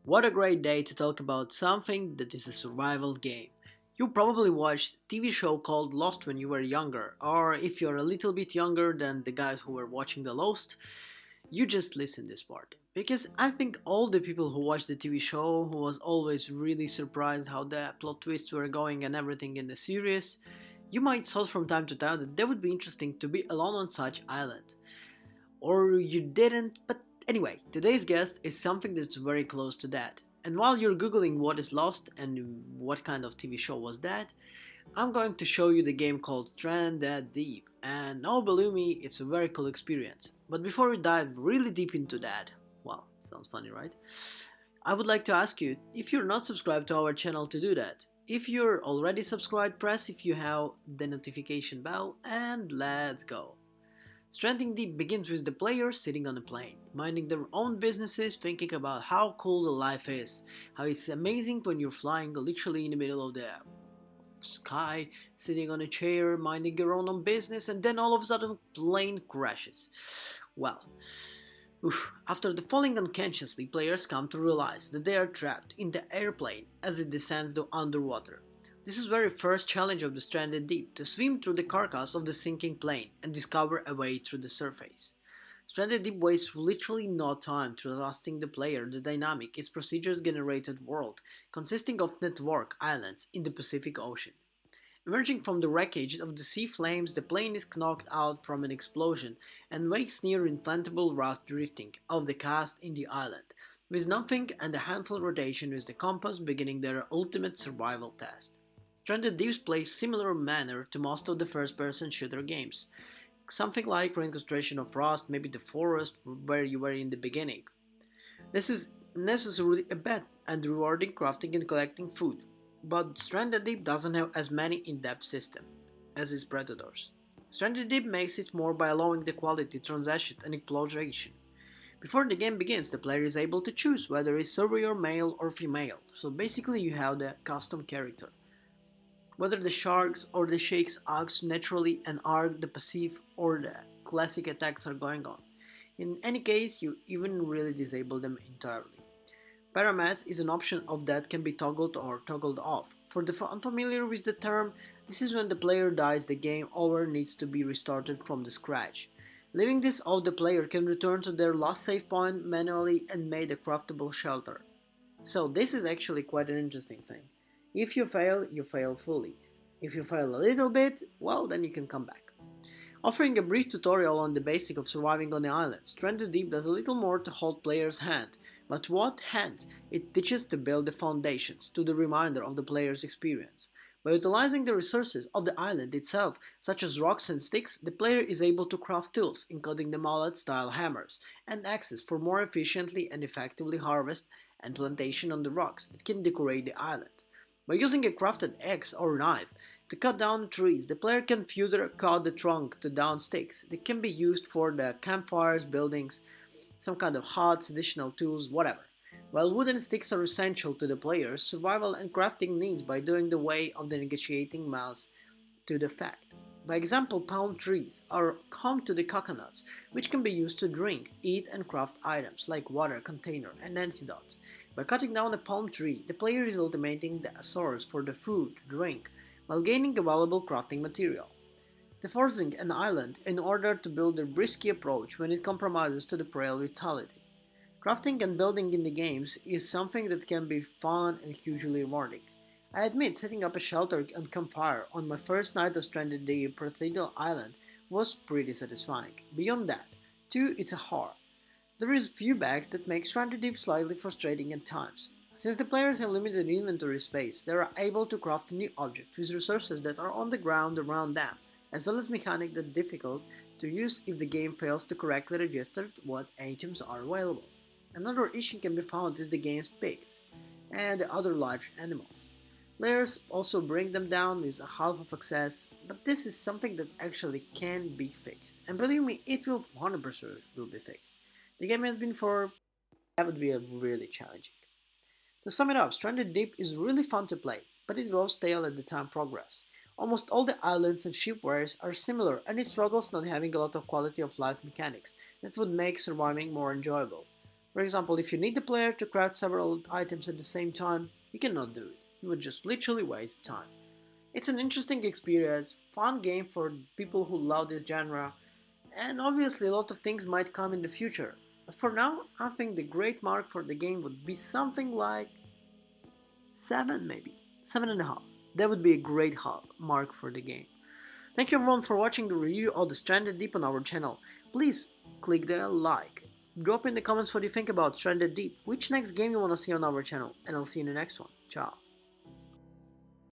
What a great day to talk about something that is a survival game. You probably watched a TV show called Lost when you were younger, or if you're a little bit younger than the guys who were watching The Lost, you just listen this part. Because I think all the people who watched the TV show who was always really surprised how the plot twists were going and everything in the series, you might thought from time to time that would be interesting to be alone on such island. Or you didn't, but anyway, today's guest is something that's very close to that. And while you're googling what is Lost and what kind of TV show was that, I'm going to show you the game called Stranded Deep. And oh, believe me, it's a very cool experience. But before we dive really deep into that, well, sounds funny, right? I would like to ask you if you're not subscribed to our channel to do that. If you're already subscribed, press if you have the notification bell, and let's go. Stranding Deep begins with the players sitting on a plane, minding their own businesses, thinking about how cool the life is, how it's amazing when you're flying literally in the middle of the sky, sitting on a chair, minding your own business, and then all of a sudden, plane crashes. Well, after the falling unconsciously, players come to realize that they are trapped in the airplane as it descends to underwater. This is the very first challenge of the Stranded Deep, to swim through the carcass of the sinking plane and discover a way through the surface. Stranded Deep wastes literally no time trusting the player the dynamic, its procedures generated world, consisting of network islands in the Pacific Ocean. Emerging from the wreckage of the sea flames, the plane is knocked out from an explosion and wakes near inflatable raft drifting off the cast in the island, with nothing and a handful rotation with the compass beginning their ultimate survival test. Stranded Deep plays similar manner to most of the first-person shooter games, something like Reconstruction of Rust, maybe The Forest, where you were in the beginning. This is necessarily a bad and rewarding crafting and collecting food, but Stranded Deep doesn't have as many in-depth systems as its predecessors. Stranded Deep makes it more by allowing the quality, transaction and exploration. Before the game begins, the player is able to choose whether it's surveyor male or female, so basically you have the custom character. Whether the sharks or the shakes act naturally and are the passive or the classic attacks are going on. In any case, you even really disable them entirely. Paramount is an option of that can be toggled or toggled off. For the unfamiliar with the term, this is when the player dies, the game over needs to be restarted from the scratch. Leaving this off, the player can return to their last save point manually and make a craftable shelter. So this is actually quite an interesting thing. If you fail fully. If you fail a little bit, well, then you can come back. Offering a brief tutorial on the basic of surviving on the island, Stranded Deep does a little more to hold player's hand. But what hand? It teaches to build the foundations to the remainder of the player's experience. By utilizing the resources of the island itself, such as rocks and sticks, the player is able to craft tools, including the mallet-style hammers, and axes for more efficiently and effectively harvest and plantation on the rocks that can decorate the island. By using a crafted axe or knife to cut down trees, the player can further cut the trunk to down sticks that can be used for the campfires, buildings, some kind of huts, additional tools, whatever. While wooden sticks are essential to the player's survival and crafting needs by doing the way of the negotiating mouse to the fact. By example, palm trees are home to the coconuts, which can be used to drink, eat and craft items like water container and antidotes. By cutting down a palm tree, the player is ultimating the source for the food to drink, while gaining a valuable crafting material. Forcing an island in order to build a risky approach when it compromises to the prey vitality. Crafting and building in the games is something that can be fun and hugely rewarding. I admit setting up a shelter and campfire on my first night of Stranded Deep Procedural Island was pretty satisfying. Beyond that, too, it's a horror. There is few bags that make Stranded Deep slightly frustrating at times. Since the players have limited inventory space, they are able to craft new objects with resources that are on the ground around them, as well as mechanics that are difficult to use if the game fails to correctly register what items are available. Another issue can be found with the game's pigs and the other large animals. Players also bring them down with a half of access, but this is something that actually can be fixed. And believe me, it will 100% will be fixed. The game has been for that would be a really challenging. To sum it up, Stranded Deep is really fun to play, but it grows stale as the time progresses. Almost all the islands and shipwares are similar, and it struggles not having a lot of quality of life mechanics that would make surviving more enjoyable. For example, if you need the player to craft several items at the same time, you cannot do it. You would just literally waste time. It's an interesting experience, fun game for people who love this genre, and obviously a lot of things might come in the future. But for now, I think the great mark for the game would be something like 7 maybe. 7.5. That would be a great mark for the game. Thank you everyone for watching the review of the Stranded Deep on our channel. Please click the like. Drop in the comments what you think about Stranded Deep, which next game you wanna see on our channel, and I'll see you in the next one. Ciao.